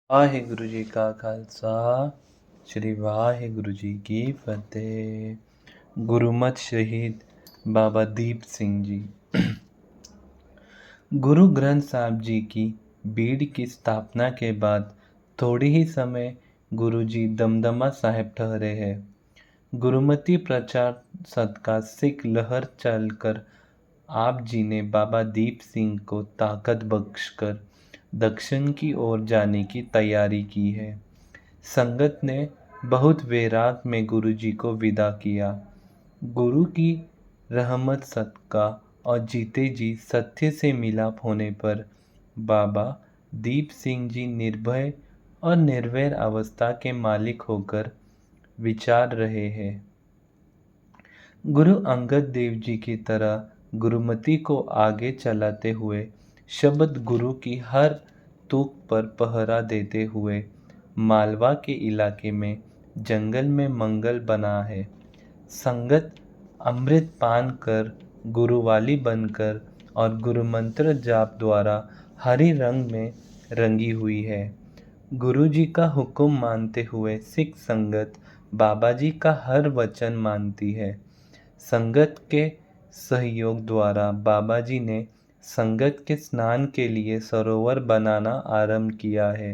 ਵਾਹਿਗੁਰੂ ਜੀ ਕਾ ਖਾਲਸਾ ਸ੍ਰੀ ਵਾਹਿਗੁਰੂ ਜੀ ਕੀ ਫਤਿਹ। गुरुमत शहीद बाबा दीप सिंह जी। गुरु ग्रंथ साहब जी की बीड़ की स्थापना के बाद थोड़ी ही समय गुरु जी दमदमा साहिब ठहरे हैं। गुरुमती प्रचार सदका सिख लहर चलकर आप जी ने बाबा दीप सिंह को ताकत बख्शकर दक्षिण की ओर जाने की तैयारी की है। संगत ने बहुत वैराग में गुरु जी को विदा किया। गुरु की रहमत सदका और जीते जी सत्य से मिलाप होने पर बाबा दीप सिंह जी निर्भय और निर्वैर अवस्था के मालिक होकर विचार रहे हैं। गुरु अंगद देव जी की तरह गुरुमति को आगे चलाते हुए शब्द गुरु की हर तुक पर पहरा देते हुए मालवा के इलाके में जंगल में मंगल बना है। संगत अमृत पान कर गुरुवाली बनकर और गुरु मंत्र जाप द्वारा हरि रंग में रंगी हुई है। गुरु जी का हुक्म मानते हुए सिख संगत बाबा जी का हर वचन मानती है। संगत के सहयोग द्वारा बाबा जी ने संगत के स्नान के लिए सरोवर बनाना आरंभ किया है।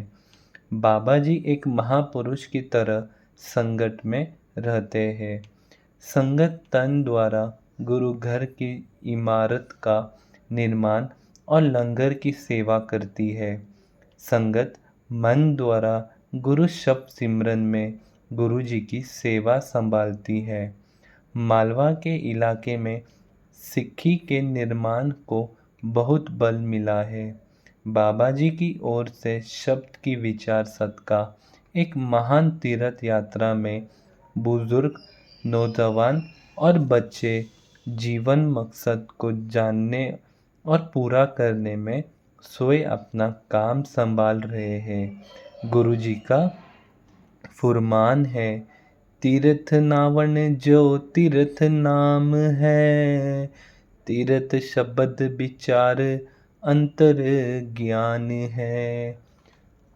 बाबा जी एक महापुरुष की तरह संगत में रहते हैं। संगत तन द्वारा गुरु घर की इमारत का निर्माण और लंगर की सेवा करती है। संगत मन द्वारा गुरु शब्द सिमरन में गुरु जी की सेवा संभालती है। मालवा के इलाके में सिक्खी के निर्माण को बहुत बल मिला है। बाबा जी की ओर से शब्द की विचार सदका एक महान तीर्थ यात्रा में बुजुर्ग, नौजवान और बच्चे जीवन मकसद को जानने और पूरा करने में सोए अपना काम संभाल रहे हैं। गुरु जी का फुरमान है, तीर्थ नावन जो तीर्थ नाम है, तीर्थ शब्द विचार अंतर ज्ञान है।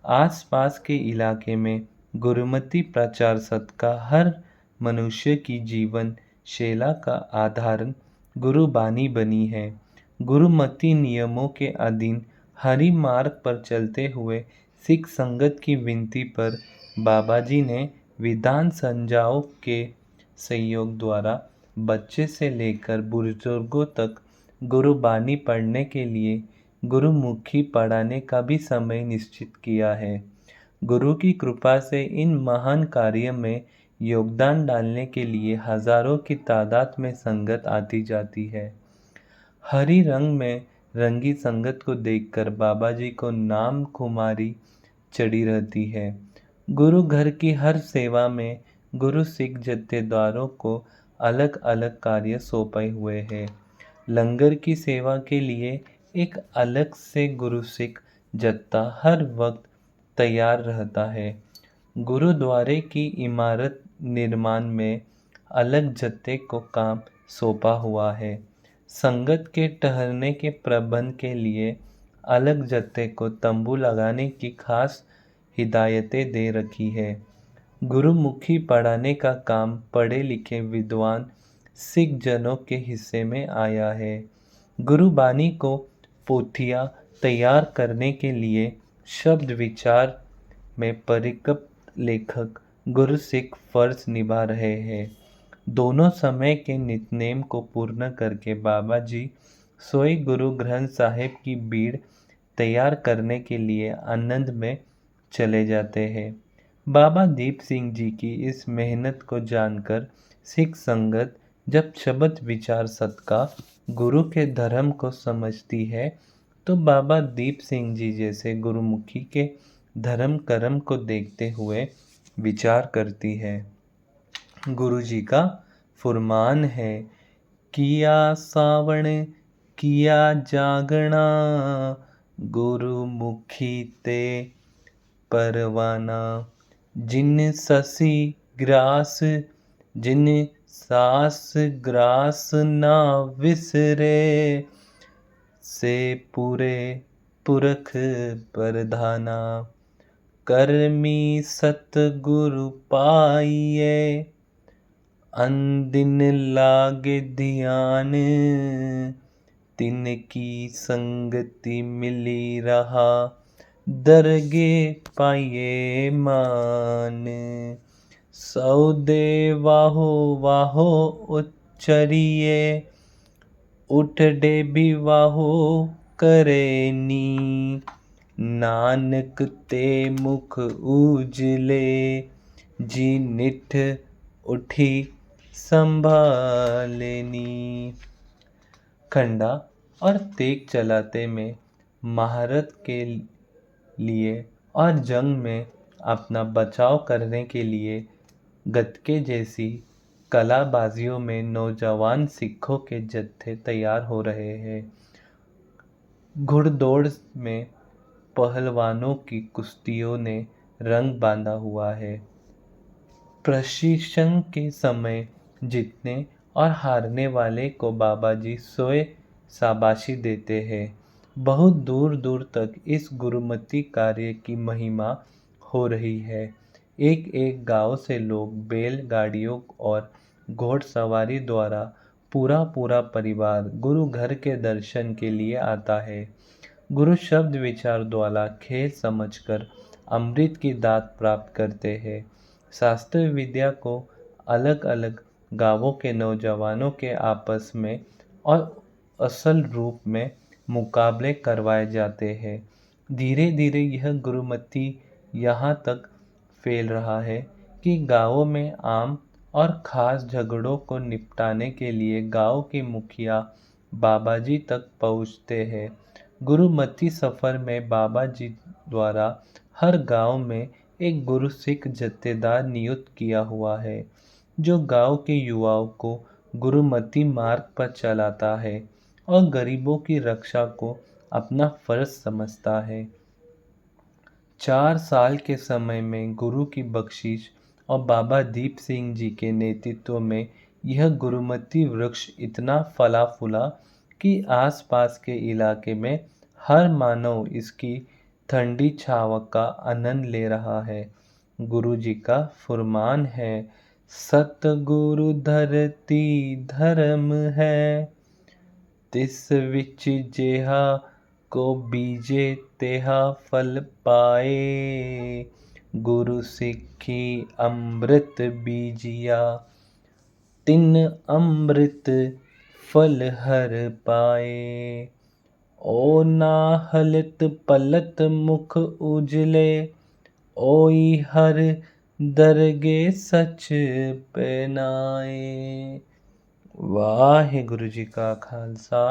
आसपास के इलाके में गुरुमति प्रचार सदका हर मनुष्य की जीवन शैली का आधार गुरुबानी बनी है। गुरुमति नियमों के अधीन हरि मार्ग पर चलते हुए सिख संगत की विनती पर बाबा जी ने विधान संजाओं के सहयोग द्वारा बच्चे से लेकर बुजुर्गों तक गुरुबानी पढ़ने के लिए गुरुमुखी पढ़ाने का भी समय निश्चित किया है। गुरु की कृपा से इन महान कार्य में योगदान डालने के लिए हजारों की तादाद में संगत आती जाती है। हरी रंग में रंगी संगत को देखकर बाबा जी को नाम खुमारी चढ़ी रहती है। गुरु घर की हर सेवा में गुरु सिख जत्थेदारों को अलग अलग कार्य सौंपे हुए हैं। लंगर की सेवा के लिए एक अलग से गुरु सिख जत्था हर वक्त तैयार रहता है। गुरुद्वारे की इमारत निर्माण में अलग जत्थे को काम सौंपा हुआ है। संगत के ठहरने के प्रबंध के लिए अलग जत्थे को तंबू लगाने की खास हिदायतें दे रखी है। गुरुमुखी पढ़ाने का काम पढ़े लिखे विद्वान सिख जनों के हिस्से में आया है। गुरुबानी को पोथियाँ तैयार करने के लिए शब्द विचार में परिपक्व लेखक गुरु सिख फर्ज निभा रहे हैं। दोनों समय के नित्यनेम को पूर्ण करके बाबा जी सोए गुरु ग्रंथ साहिब की बीड़ तैयार करने के लिए आनंद में चले जाते हैं। बाबा दीप सिंह जी की इस मेहनत को जानकर सिख संगत जब शब्द विचार सदका गुरु के धर्म को समझती है तो बाबा दीप सिंह जी जैसे गुरुमुखी के धर्म कर्म को देखते हुए विचार करती है। गुरु जी का फुरमान है, किया सावण किया जागना, गुरुमुखी ते परवाना, जिन ससी ग्रास जिन सास ग्रास ना विसरे, से पूरे पुरख प्रधाना। करमी सतगुरु पाइए, अनदिन लागे ध्यान, तिनकी संगति मिली रहा, दरगे पाइए मान। सौदे वाहो वाहो उच्चरिए, उठ डे भी वाहो करेनी, नानक ते मुख उजले, जी निठ उठी संभालेनी। खंडा और तेग चलाते में महारत के लिए और जंग में अपना बचाव करने के लिए गतके जैसी कलाबाजियों में नौजवान सिखों के जत्थे तैयार हो रहे हैं। घुड़दौड़ में पहलवानों की कुश्तियों ने रंग बांधा हुआ है। प्रशिक्षण के समय जीतने और हारने वाले को बाबा जी स्वयं शाबाशी देते हैं। बहुत दूर दूर तक इस गुरुमति कार्य की महिमा हो रही है। एक एक गांव से लोग बैलगाड़ियों और घोड़सवारी द्वारा पूरा पूरा परिवार गुरु घर के दर्शन के लिए आता है। गुरु शब्द विचार द्वारा खेल समझकर अमृत की दात प्राप्त करते हैं। शास्त्र विद्या को अलग अलग गांवों के नौजवानों के आपस में और असल रूप में मुकाबले करवाए जाते हैं। धीरे धीरे यह गुरुमति यहाँ तक फैल रहा है कि गांवों में आम और खास झगड़ों को निपटाने के लिए गांव के मुखिया बाबा जी तक पहुँचते हैं। गुरुमति सफर में बाबा जी द्वारा हर गांव में एक गुरु सिख जत्थेदार नियुक्त किया हुआ है, जो गांव के युवाओं को गुरुमति मार्ग पर चलाता है और गरीबों की रक्षा को अपना फर्ज समझता है। 4 साल के समय में गुरु की बख्शिश और बाबा दीप सिंह जी के नेतृत्व में यह गुरुमति वृक्ष इतना फला फूला कि आसपास के इलाके में हर मानव इसकी ठंडी छांव का आनंद ले रहा है। गुरु जी का फरमान है, सतगुरु धरती धर्म है, तिस विच जेहा को बीजे तेहा फल पाए, गुरु सिक्खी अमृत बीजिया, तिन अमृत फल हर पाए। ओ ना हलत पलत मुख उजले, ओई हर दरगे सच पैनाए। वाहिगुरु जी का खालसा,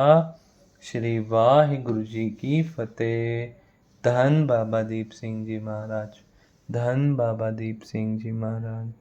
श्री वाहिगुरु जी की फतेह। धन बाबा दीप सिंह जी महाराज, धन बाबा दीप सिंह जी महाराज।